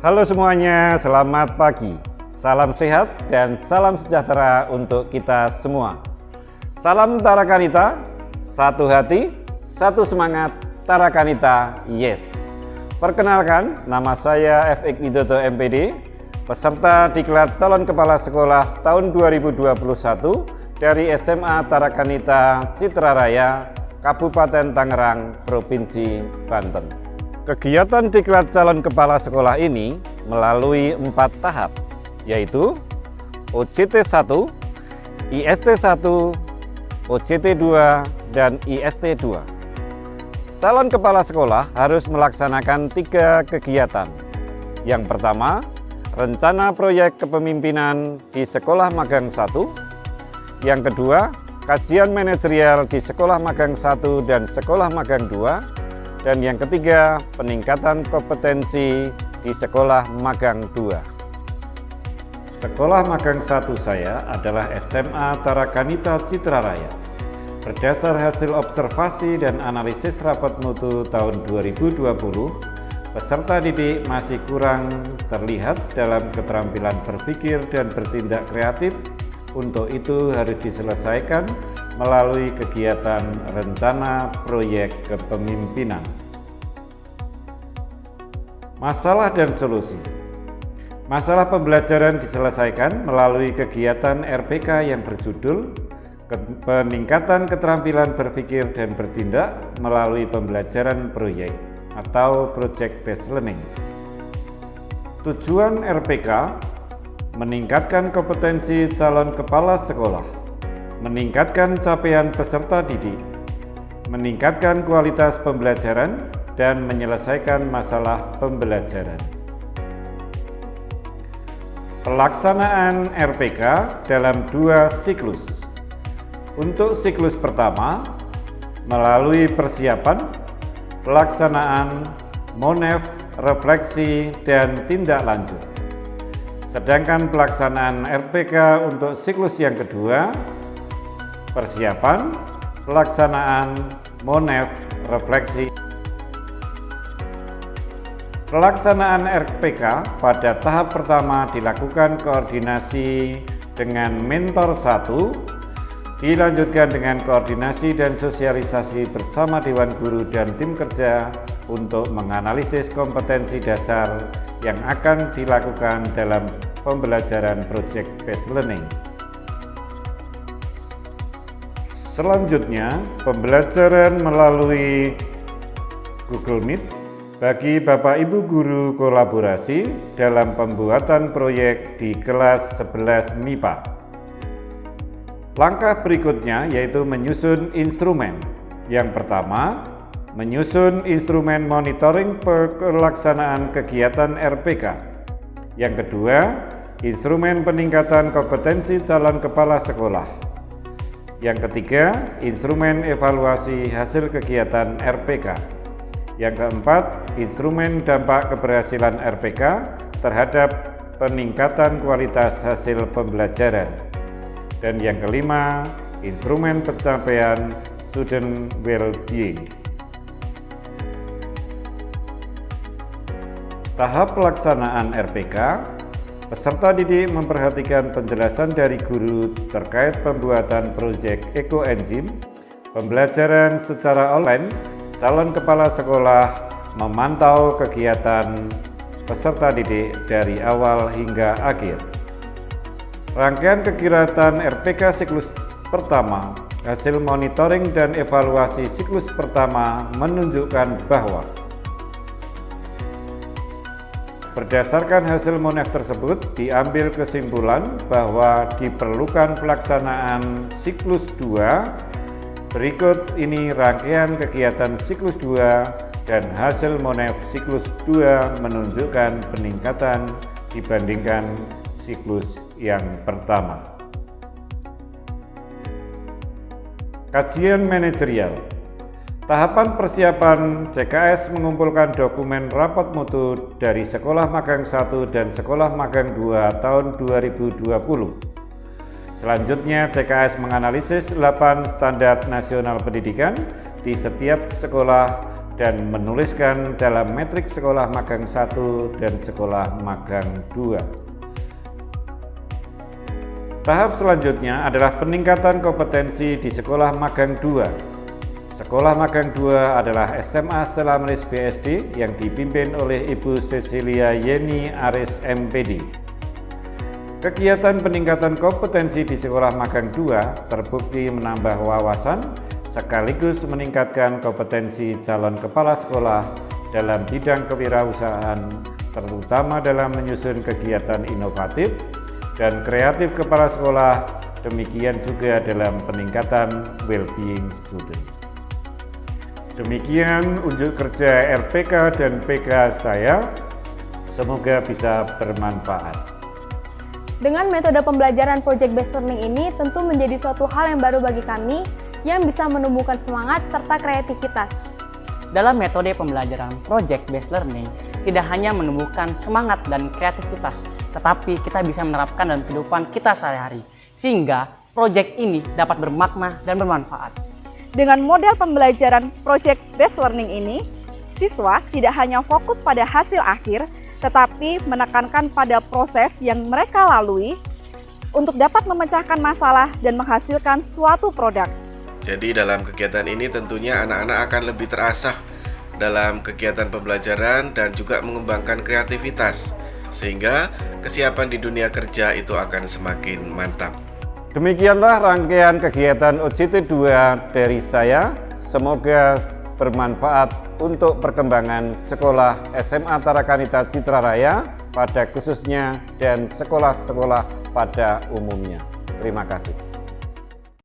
Halo semuanya, selamat pagi. Salam sehat dan salam sejahtera untuk kita semua. Salam Tarakanita, satu hati, satu semangat, Tarakanita, yes. Perkenalkan, nama saya F.X. Widodo MPD, peserta Diklat Calon Kepala Sekolah tahun 2021 dari SMA Tarakanita Citra Raya, Kabupaten Tangerang, Provinsi Banten. Kegiatan Diklat Calon Kepala Sekolah ini melalui 4 tahap, yaitu OJT 1, IST 1, OJT 2, dan IST 2. Calon Kepala Sekolah harus melaksanakan 3 kegiatan. Yang pertama, rencana proyek kepemimpinan di Sekolah Magang 1. Yang kedua, kajian manajerial di Sekolah Magang 1 dan Sekolah Magang 2. Dan yang ketiga, peningkatan kompetensi di Sekolah Magang 2. Sekolah Magang 1 saya adalah SMA Tarakanita Citra Raya. Berdasar hasil observasi dan analisis rapat mutu tahun 2020, peserta didik masih kurang terlihat dalam keterampilan berpikir dan bertindak kreatif. Untuk itu harus diselesaikan melalui kegiatan rencana proyek kepemimpinan. Masalah dan solusi. Masalah pembelajaran diselesaikan melalui kegiatan RPK yang berjudul peningkatan keterampilan berpikir dan bertindak melalui pembelajaran proyek atau Project Based Learning. Tujuan RPK meningkatkan kompetensi calon kepala sekolah, meningkatkan capaian peserta didik, meningkatkan kualitas pembelajaran, dan menyelesaikan masalah pembelajaran. Pelaksanaan RPK dalam 2 siklus. Untuk siklus pertama, melalui persiapan, pelaksanaan, monef, refleksi, dan tindak lanjut. Sedangkan pelaksanaan RPK untuk siklus yang kedua, persiapan, pelaksanaan, monef, refleksi. Pelaksanaan RPK pada tahap pertama dilakukan koordinasi dengan mentor 1, dilanjutkan dengan koordinasi dan sosialisasi bersama Dewan Guru dan tim kerja untuk menganalisis kompetensi dasar yang akan dilakukan dalam pembelajaran Project Based Learning. Selanjutnya, pembelajaran melalui Google Meet bagi Bapak Ibu Guru kolaborasi dalam pembuatan proyek di kelas 11 MIPA. Langkah berikutnya yaitu menyusun instrumen. Yang pertama, menyusun instrumen monitoring pelaksanaan kegiatan RPK. Yang kedua, instrumen peningkatan kompetensi calon kepala sekolah. Yang ketiga, instrumen evaluasi hasil kegiatan RPK. Yang keempat, instrumen dampak keberhasilan RPK terhadap peningkatan kualitas hasil pembelajaran. Dan yang kelima, instrumen pencapaian student well-being. Tahap pelaksanaan RPK, peserta didik memperhatikan penjelasan dari guru terkait pembuatan proyek ekoenzim, pembelajaran secara online, calon kepala sekolah memantau kegiatan peserta didik dari awal hingga akhir. Rangkaian kegiatan RPK siklus pertama, hasil monitoring dan evaluasi siklus pertama menunjukkan bahwa berdasarkan hasil monef tersebut diambil kesimpulan bahwa diperlukan pelaksanaan siklus 2. Berikut ini rangkaian kegiatan siklus 2 dan hasil monef siklus 2 menunjukkan peningkatan dibandingkan siklus yang pertama. Kajian manajerial. Tahapan persiapan CKS mengumpulkan dokumen rapat mutu dari Sekolah Magang 1 dan Sekolah Magang 2 tahun 2020. Selanjutnya, CKS menganalisis 8 standar nasional pendidikan di setiap sekolah dan menuliskan dalam metrik sekolah magang 1 dan sekolah magang 2. Tahap selanjutnya adalah peningkatan kompetensi di sekolah magang 2. Sekolah magang 2 adalah SMA Selamris BSD yang dipimpin oleh Ibu Cecilia Yeni Aris MPD. Kegiatan peningkatan kompetensi di sekolah magang 2 terbukti menambah wawasan sekaligus meningkatkan kompetensi calon kepala sekolah dalam bidang kewirausahaan, terutama dalam menyusun kegiatan inovatif dan kreatif kepala sekolah, demikian juga dalam peningkatan well-being student. Demikian unjuk kerja RPK dan PK saya, semoga bisa bermanfaat. Dengan metode pembelajaran Project Based Learning ini tentu menjadi suatu hal yang baru bagi kami yang bisa menumbuhkan semangat serta kreativitas. Dalam metode pembelajaran Project Based Learning, tidak hanya menumbuhkan semangat dan kreativitas, tetapi kita bisa menerapkan dalam kehidupan kita sehari-hari, sehingga proyek ini dapat bermakna dan bermanfaat. Dengan model pembelajaran Project Based Learning ini, siswa tidak hanya fokus pada hasil akhir, tetapi menekankan pada proses yang mereka lalui untuk dapat memecahkan masalah dan menghasilkan suatu produk. Jadi dalam kegiatan ini tentunya anak-anak akan lebih terasah dalam kegiatan pembelajaran dan juga mengembangkan kreativitas, sehingga kesiapan di dunia kerja itu akan semakin mantap. Demikianlah rangkaian kegiatan OJT 2 dari saya. Semoga bermanfaat untuk perkembangan sekolah SMA Tarakanita Citra Raya pada khususnya dan sekolah-sekolah pada umumnya. Terima kasih.